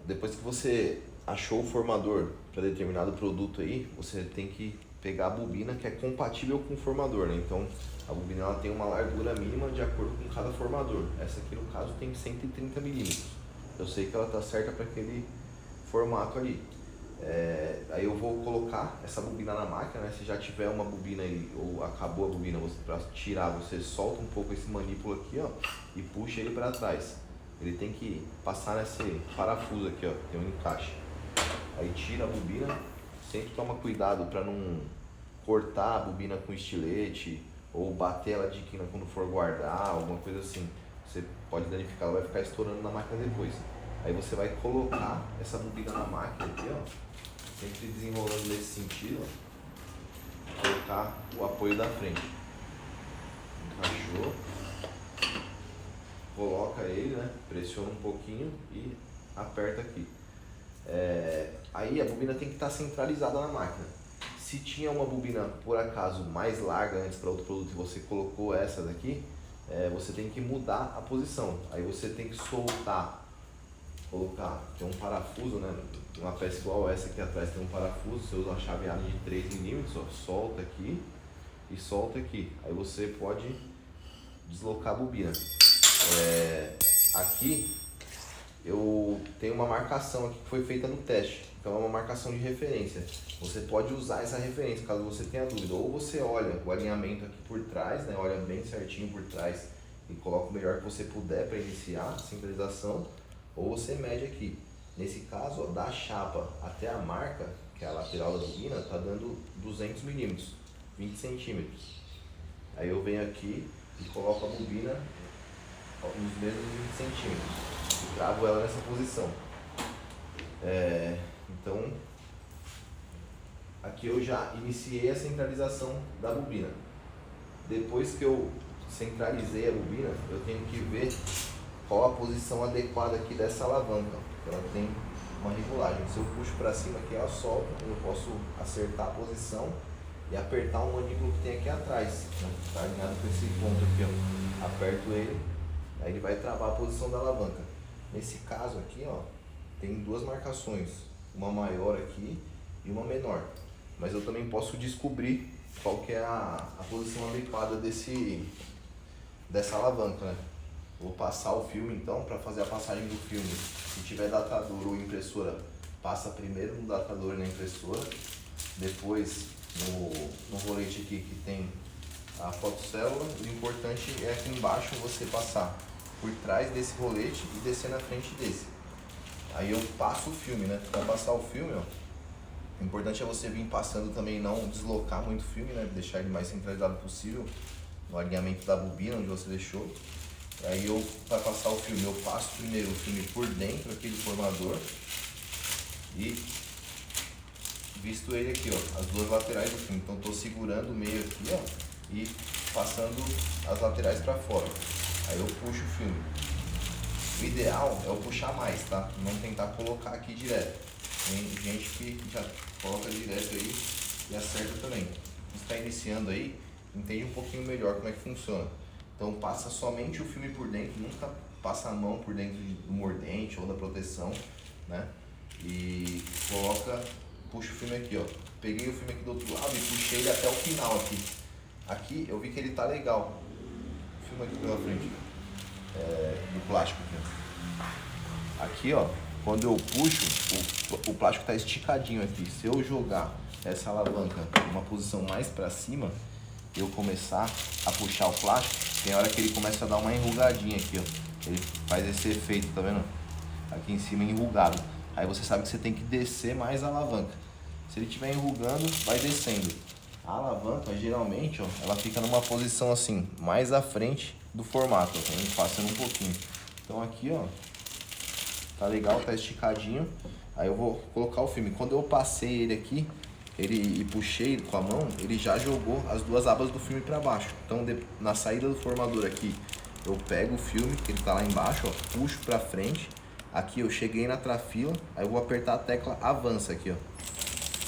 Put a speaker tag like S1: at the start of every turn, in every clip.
S1: depois que você achou o formador para determinado produto aí, você tem que pegar a bobina que é compatível com o formador, né? Então, a bobina ela tem uma largura mínima de acordo com cada formador. Essa aqui, no caso, tem 130 milímetros. Eu sei que ela tá certa para aquele formato ali. Aí eu vou colocar essa bobina na máquina, né? Se já tiver uma bobina aí, ou acabou a bobina, para tirar, você solta um pouco esse manípulo aqui, ó, e puxa ele para trás. Ele tem que passar nesse parafuso aqui, ó, tem um encaixe. Aí tira a bobina, sempre toma cuidado para não cortar a bobina com estilete ou bater ela de quina quando for guardar, alguma coisa assim. Você pode danificar, ela vai ficar estourando na máquina depois. Aí você vai colocar essa bobina na máquina aqui, ó, sempre desenrolando nesse sentido, ó, colocar o apoio da frente. Encaixou, coloca ele, né, pressiona um pouquinho e aperta aqui. Aí a bobina tem que estar centralizada na máquina. Se tinha uma bobina, por acaso, mais larga antes para outro produto e você colocou essa daqui, você tem que mudar a posição. Aí você tem que soltar, colocar, tem um parafuso, né? Uma peça igual essa aqui atrás tem um parafuso, você usa uma chaveada de 3 milímetros, ó, solta aqui e solta aqui. Aí você pode deslocar a bobina. Aqui eu tenho uma marcação aqui que foi feita no teste, então é uma marcação de referência. Você pode usar essa referência caso você tenha dúvida, ou você olha o alinhamento aqui por trás, né? Olha bem certinho por trás e coloca o melhor que você puder para iniciar a centralização, ou você mede aqui. Nesse caso, ó, da chapa até a marca, que é a lateral da bobina, tá dando 200 milímetros, 20 centímetros. Aí eu venho aqui e coloco a bobina nos mesmos 20 centímetros e travo ela nessa posição. Então, aqui eu já iniciei a centralização da bobina. Depois que eu centralizei a bobina, eu tenho que ver qual a posição adequada aqui dessa alavanca. Ela tem uma regulagem. Se eu puxo para cima aqui, ela solta. Eu posso acertar a posição e apertar o manípulo que tem aqui atrás. Está alinhado com esse ponto aqui, ó. Aperto ele, aí ele vai travar a posição da alavanca. Nesse caso aqui, ó, tem duas marcações, uma maior aqui e uma menor. Mas eu também posso descobrir qual que é a posição adequada dessa alavanca, né? Vou passar o filme então para fazer a passagem do filme. Se tiver datador ou impressora, passa primeiro no datador e na impressora, depois no rolete aqui que tem a fotocélula. O importante é aqui embaixo você passar por trás desse rolete e descer na frente desse. Aí eu passo o filme, né? Para passar o filme, ó, o importante é você vir passando também, não deslocar muito o filme, né? Deixar ele mais centralizado possível no alinhamento da bobina onde você deixou. Aí eu, para passar o filme, eu passo primeiro o filme por dentro aqui do formador e visto ele aqui, ó, as duas laterais do filme. Então estou segurando o meio aqui, ó, e passando as laterais para fora. Aí eu puxo o filme. O ideal é eu puxar mais, tá? Não tentar colocar aqui direto. Tem gente que já coloca direto aí e acerta também. Quem está iniciando aí, entende um pouquinho melhor como é que funciona. Então passa somente o filme por dentro, nunca passa a mão por dentro do mordente ou da proteção, né? E puxa o filme aqui, ó. Peguei o filme aqui do outro lado e puxei ele até o final aqui. Aqui eu vi que ele tá legal. O filme aqui pela frente, do plástico aqui, ó. Aqui, ó, quando eu puxo, o plástico tá esticadinho aqui. Se eu jogar essa alavanca numa posição mais para cima, eu começar a puxar o plástico, tem hora que ele começa a dar uma enrugadinha aqui, ó. Ele faz esse efeito, tá vendo? Aqui em cima enrugado. Aí você sabe que você tem que descer mais a alavanca. Se ele estiver enrugando, vai descendo. A alavanca, geralmente, ó, ela fica numa posição assim, mais à frente do formato, ó, tá vendo? Passando um pouquinho. Então aqui, ó, tá legal, tá esticadinho. Aí eu vou colocar o filme. Quando eu passei ele aqui, e puxei com a mão, ele já jogou as duas abas do filme para baixo. Então na saída do formador aqui, eu pego o filme, que ele tá lá embaixo, ó, puxo para frente. Aqui eu cheguei na trafila, aí eu vou apertar a tecla avança aqui, ó.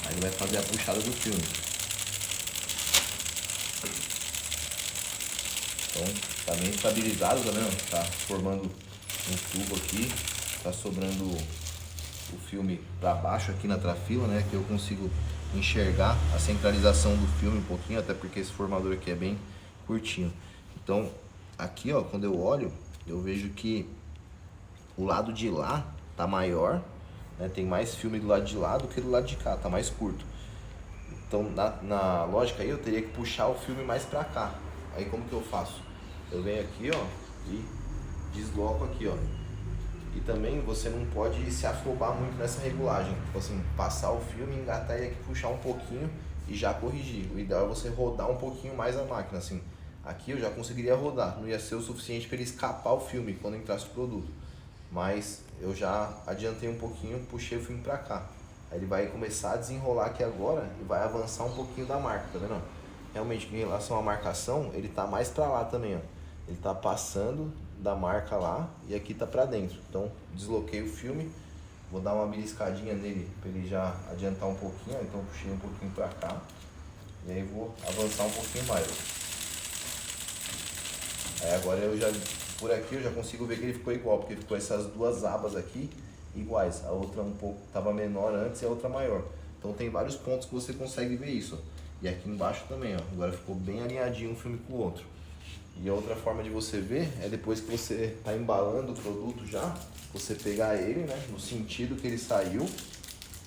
S1: Aí ele vai fazer a puxada do filme. Então tá bem estabilizado, tá vendo? Tá formando um tubo aqui, tá sobrando o filme para baixo aqui na trafila, né? Que eu consigo enxergar a centralização do filme um pouquinho, até porque esse formador aqui é bem curtinho. Então, aqui, ó, quando eu olho, eu vejo que o lado de lá tá maior, né? Tem mais filme do lado de lá do que do lado de cá, tá mais curto. Então, na lógica aí, eu teria que puxar o filme mais pra cá. Aí, como que eu faço? Eu venho aqui, ó, e desloco aqui, ó. E também você não pode se afobar muito nessa regulagem. Tipo assim, passar o filme, engatar ele aqui, puxar um pouquinho e já corrigir. O ideal é você rodar um pouquinho mais a máquina, assim. Aqui eu já conseguiria rodar, não ia ser o suficiente para ele escapar o filme quando entrasse o produto. Mas eu já adiantei um pouquinho, puxei o filme pra cá. Aí ele vai começar a desenrolar aqui agora e vai avançar um pouquinho da marca, tá vendo? Realmente, em relação à marcação, ele tá mais pra lá também, ó. Ele tá passando da marca lá e aqui tá pra dentro. Então, desloquei o filme, vou dar uma beliscadinha nele pra ele já adiantar um pouquinho, ó. Então, puxei um pouquinho pra cá e aí vou avançar um pouquinho mais, ó. Aí agora eu já, por aqui eu já consigo ver que ele ficou igual, porque ficou essas duas abas aqui iguais. A outra um pouco estava menor antes e a outra maior. Então tem vários pontos que você consegue ver isso, ó. E aqui embaixo também, ó. Agora ficou bem alinhadinho um filme com o outro. E a outra forma de você ver é depois que você está embalando o produto já, você pegar ele, né, no sentido que ele saiu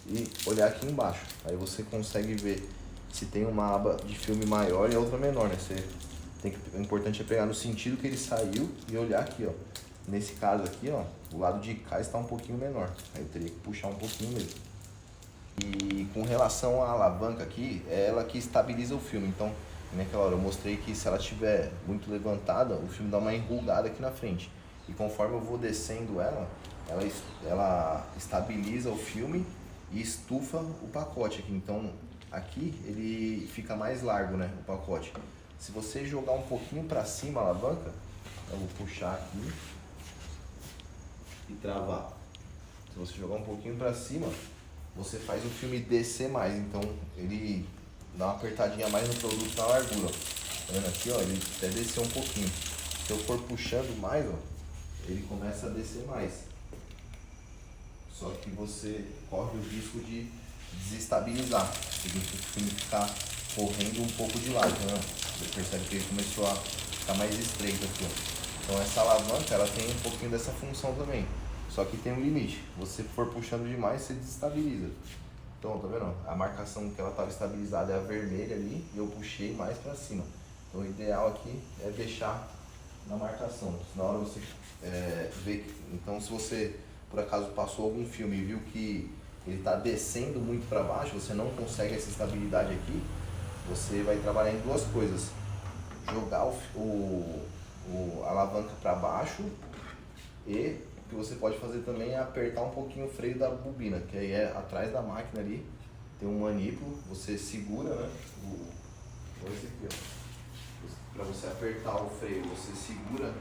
S1: e olhar aqui embaixo. Aí você consegue ver se tem uma aba de filme maior e a outra menor, né? O importante é pegar no sentido que ele saiu e olhar aqui, ó. Nesse caso aqui, ó, o lado de cá está um pouquinho menor. Aí eu teria que puxar um pouquinho mesmo. E com relação à alavanca aqui, é ela que estabiliza o filme. Então, naquela hora eu mostrei que se ela estiver muito levantada, o filme dá uma enrugada aqui na frente. E conforme eu vou descendo ela estabiliza o filme e estufa o pacote aqui. Então, aqui ele fica mais largo, né, o pacote. Se você jogar um pouquinho para cima a alavanca, eu vou puxar aqui e travar. Se você jogar um pouquinho para cima, você faz o filme descer mais. Então ele dá uma apertadinha a mais no produto na largura. Tá vendo aqui, ó? Ele até desceu um pouquinho. Se eu for puxando mais, ó, ele começa a descer mais. Só que você corre o risco de desestabilizar. Significa que o filme ficar correndo um pouco de lado, né? Você percebe que ele começou a ficar mais estreito aqui, ó. Então essa alavanca, ela tem um pouquinho dessa função também. Só que tem um limite. Se você for puxando demais, você desestabiliza. Então, tá vendo? A marcação que ela estava estabilizada é a vermelha ali e eu puxei mais para cima. Então o ideal aqui é deixar na marcação. Na hora você vê que, então se você por acaso passou algum filme e viu que ele está descendo muito para baixo, você não consegue essa estabilidade aqui, você vai trabalhar em duas coisas: jogar a alavanca para baixo, e o que você pode fazer também é apertar um pouquinho o freio da bobina, que aí é atrás da máquina ali, tem um manípulo, você segura, né, esse aqui, ó. Para você apertar o freio, você segura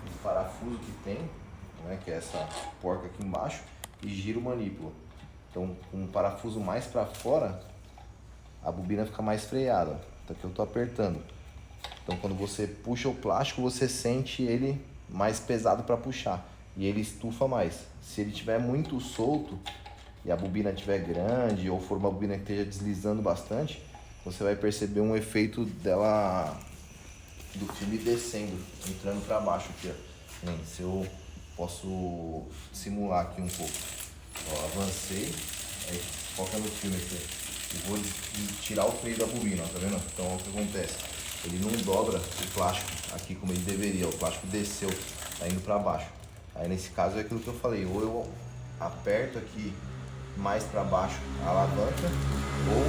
S1: o parafuso que tem, né, que é essa porca aqui embaixo, e gira o manípulo. Então, com o parafuso mais para fora, a bobina fica mais freada. Então aqui eu estou apertando. Então quando você puxa o plástico, você sente ele mais pesado para puxar e ele estufa mais. Se ele estiver muito solto e a bobina estiver grande ou for uma bobina que esteja deslizando bastante, você vai perceber um efeito dela, do filme descendo, entrando para baixo aqui, ó. Se eu posso simular aqui um pouco. Ó, avancei, aí foca no filme aqui. E vou tirar o freio da bobina, ó, tá vendo? Então o que acontece? Ele não dobra o plástico aqui como ele deveria, o plástico desceu, tá indo para baixo. Aí nesse caso é aquilo que eu falei, ou eu aperto aqui mais para baixo a alavanca, ou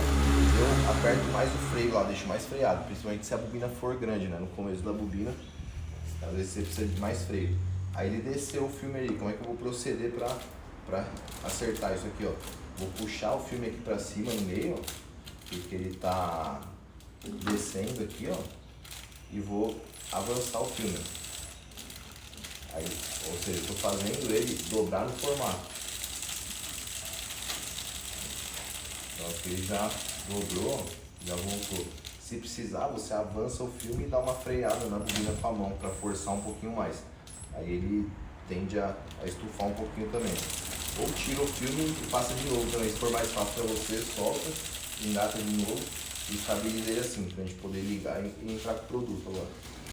S1: eu aperto mais o freio lá, deixo mais freado, principalmente se a bobina for grande, né? No começo da bobina, às vezes você precisa de mais freio. Aí ele desceu o filme aí, como é que eu vou proceder para acertar isso aqui, ó? Vou puxar o filme aqui para cima no meio, ó, porque ele tá descendo aqui, ó, e vou avançar o filme. Aí, ou seja, eu tô fazendo ele dobrar no formato. Então aqui ele já dobrou, já voltou. Se precisar, você avança o filme e dá uma freada na bobina com a mão para forçar um pouquinho mais. Aí ele tende a estufar um pouquinho também. Ou tira o filme e passa de novo também. Se for mais fácil para você, solta, engata de novo e estabiliza ele assim, pra gente poder ligar e entrar com o produto agora.